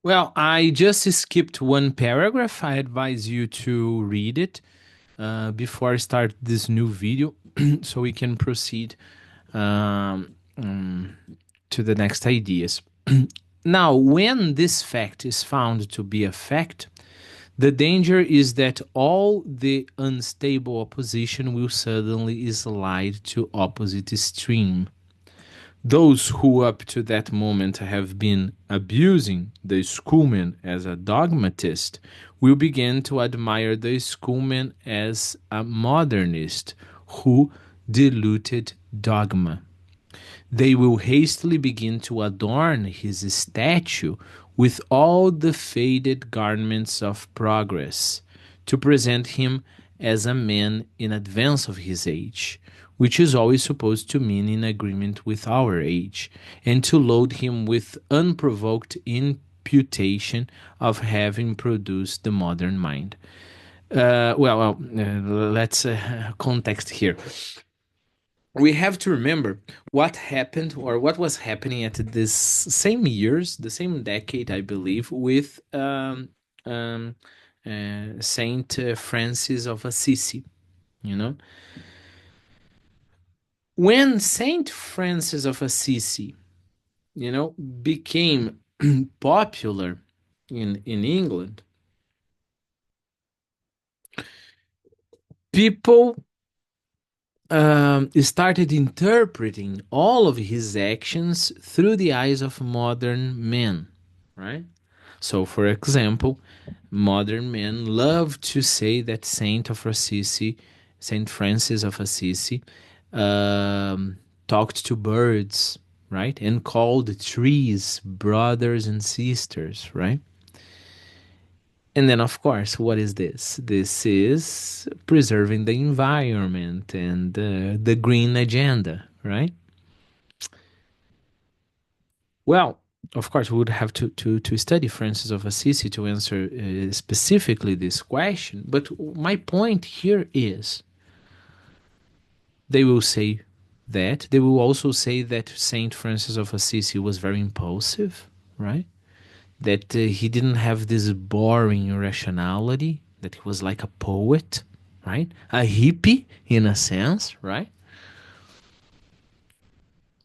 Well, I just skipped one paragraph. I advise you to read it before I start this new video so we can proceed um, um, to the next ideas. Now, when this fact is found to be a fact, the danger is that all the unstable opposition will suddenly slide to opposite stream. Those who up to that moment have been abusing the schoolman as a dogmatist will begin to admire the schoolman as a modernist who diluted dogma. They will hastily begin to adorn his statue with all the faded garments of progress, to present him as a man in advance of his age, which is always supposed to mean in agreement with our age, and to load him with unprovoked imputation of having produced the modern mind. Let's context here. We have to remember what happened or what was happening at this same years, the same decade, I believe, with um, Saint Francis of Assisi. You know, when Saint Francis of Assisi, became popular in England, people started interpreting all of his actions through the eyes of modern men, right? So, for example, modern men love to say that Saint Francis of Assisi, talked to birds, right, and called trees brothers and sisters, right? And then, of course, what is this? This is preserving the environment and the green agenda, right? Well, of course, we would have to study Francis of Assisi to answer specifically this question. But my point here is they will say that. They will also say that Saint Francis of Assisi was very impulsive, right? That he didn't have this boring rationality, that he was like a poet, right? A hippie in a sense, right?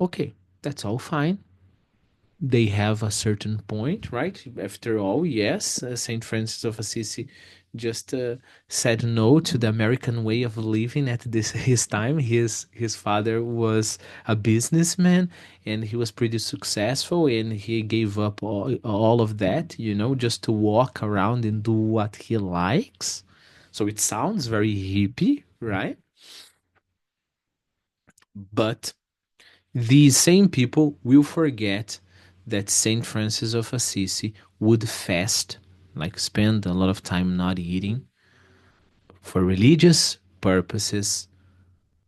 Okay, that's all fine. They have a certain point, right? After all, yes, Saint Francis of Assisi just said no to the American way of living at this his time. His father was a businessman, and he was pretty successful, and he gave up all of that, just to walk around and do what he likes. So it sounds very hippie, right? But these same people will forget that Saint Francis of Assisi would fast, like spend a lot of time not eating for religious purposes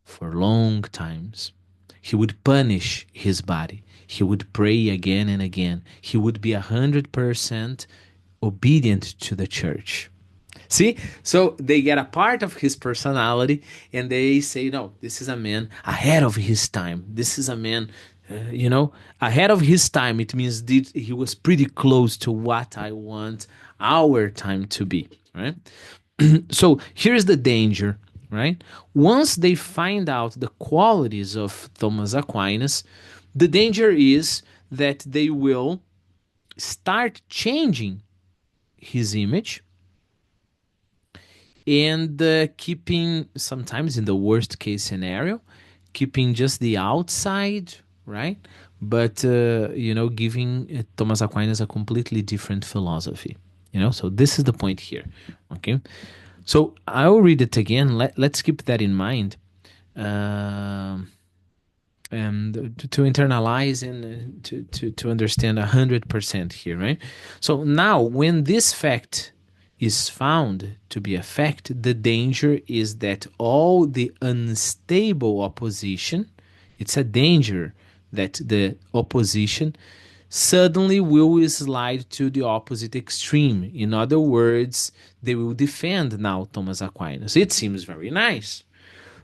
for long times. He would punish his body. He would pray again and again. He would be 100% obedient to the church. See? So they get a part of his personality and they say, no, this is a man ahead of his time. This is a man, ahead of his time. It means that he was pretty close to what I want our time to be, right? So here's the danger, right? Once they find out the qualities of Thomas Aquinas, the danger is that they will start changing his image and keeping, sometimes in the worst case scenario, keeping just the outside, right? But giving Thomas Aquinas a completely different philosophy. So this is the point here. Okay, so I'll read it again. Let's keep that in mind. Um and to internalize and to understand 100% here, right? So now, when this fact is found to be a fact, the danger is that all the unstable opposition, it's a danger that the opposition suddenly will slide to the opposite extreme. In other words, they will defend now Thomas Aquinas. It seems very nice.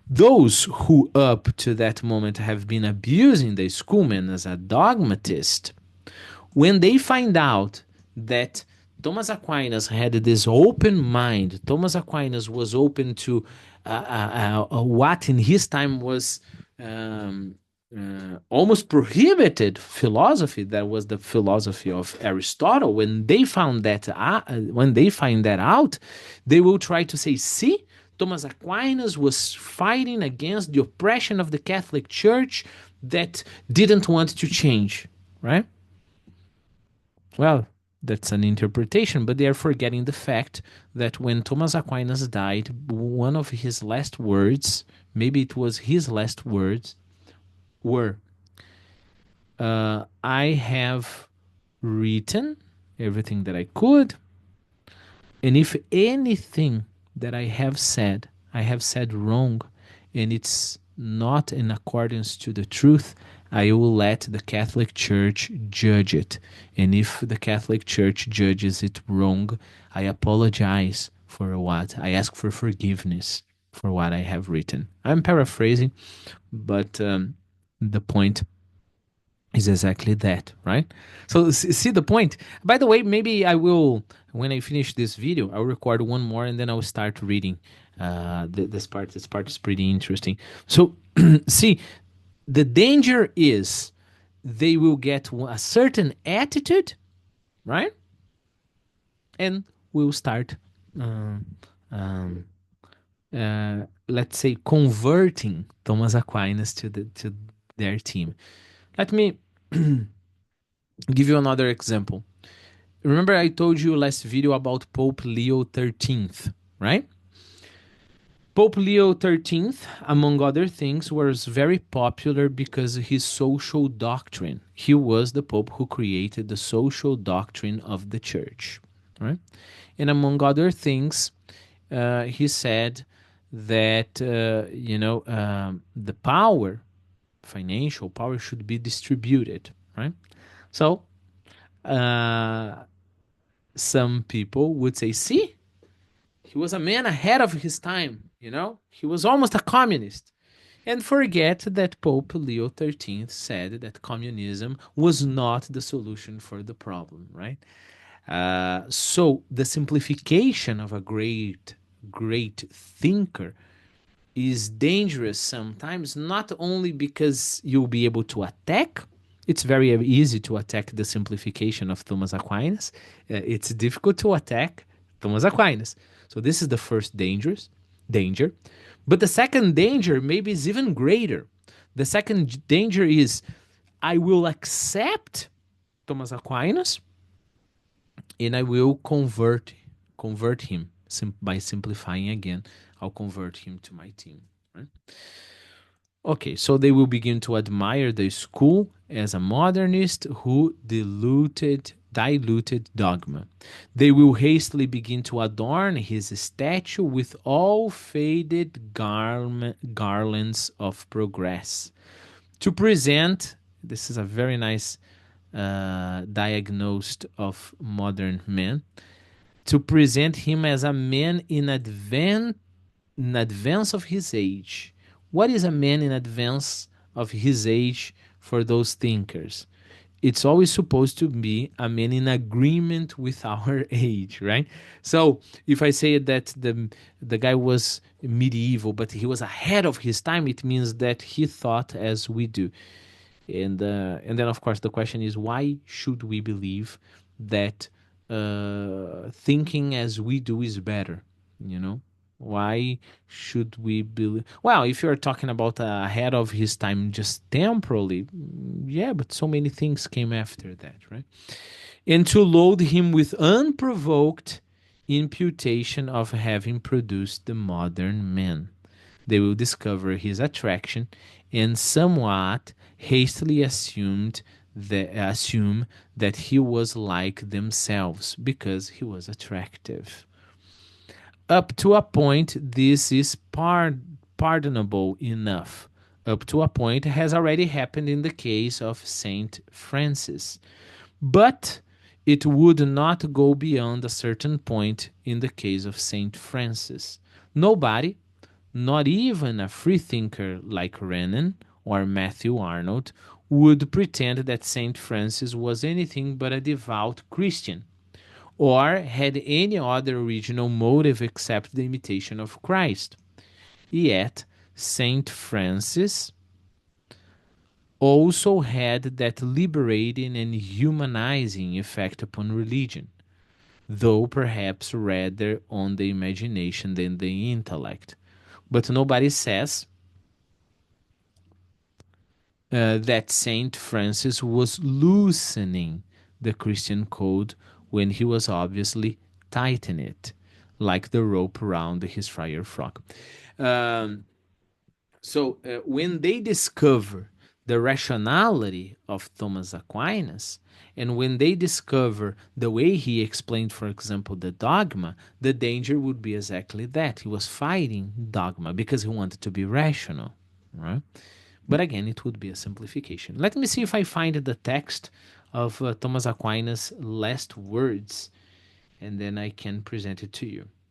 Those who up to that moment have been abusing the schoolman as a dogmatist, when they find out that Thomas Aquinas had this open mind. Thomas Aquinas was open to what in his time was um, almost prohibited philosophy. That was the philosophy of Aristotle. When they find that out, they will try to say, "See, Thomas Aquinas was fighting against the oppression of the Catholic Church that didn't want to change." Right? Well, that's an interpretation, but they are forgetting the fact that when Thomas Aquinas died, one of his last words, maybe it was his last words, were, I have written everything that I could, and if anything that I have said wrong, and it's not in accordance to the truth, I will let the Catholic Church judge it. And if the Catholic Church judges it wrong, I apologize for what I ask for forgiveness for what I have written. I'm paraphrasing, but the point is exactly that, right? So see the point. By the way, maybe I will, when I finish this video, I'll record one more and then I'll start reading this part. This part is pretty interesting. So see, the danger is they will get a certain attitude, right? And will start, um, um, let's say, converting Thomas Aquinas to their team. Let me give you another example. Remember I told you last video about Pope Leo XIII, right? Pope Leo XIII, among other things, was very popular because his social doctrine. He was the Pope who created the social doctrine of the church, right? And among other things, he said that, the power, financial power, should be distributed, right? So, uh, some people would say, see, he was a man ahead of his time, he was almost a communist. And forget that Pope Leo XIII said that communism was not the solution for the problem, right? So the simplification of a great thinker is dangerous sometimes, not only because you'll be able to attack. It's very easy to attack the simplification of Thomas Aquinas. It's difficult to attack Thomas Aquinas. So this is the first danger. But the second danger maybe is even greater. The second danger is I will accept Thomas Aquinas and I will convert him by simplifying again. I'll convert him to my team. Right? Okay, so they will begin to admire the school as a modernist who diluted dogma. They will hastily begin to adorn his statue with all faded garlands of progress. To present, this is a very nice diagnosis of modern man, to present him as a man in advance of his age. What is a man in advance of his age for those thinkers? It's always supposed to be a man in agreement with our age, right? So if I say that the guy was medieval, but he was ahead of his time, it means that he thought as we do. And then of course the question is, why should we believe that thinking as we do is better? You know, why should we believe? Well, if you're talking about ahead of his time just temporally, yeah, but so many things came after that, right? And to load him with unprovoked imputation of having produced the modern man. They will discover his attraction and somewhat hastily assume that he was like themselves because he was attractive. Up to a point, this is pardonable enough. Up to a point has already happened in the case of Saint Francis. But it would not go beyond a certain point in the case of Saint Francis. Nobody, not even a freethinker like Renan or Matthew Arnold, would pretend that Saint Francis was anything but a devout Christian. or had any other original motive except the imitation of Christ. Yet, Saint Francis also had that liberating and humanizing effect upon religion, though perhaps rather on the imagination than the intellect. But nobody says that Saint Francis was loosening the Christian code when he was obviously tightening it, like the rope around his friar frock. Um, So when they discover the rationality of Thomas Aquinas, and when they discover the way he explained, for example, the dogma, the danger would be exactly that. He was fighting dogma because he wanted to be rational, right? But again, it would be a simplification. Let me see if I find the text of Thomas Aquinas' last words, and then I can present it to you.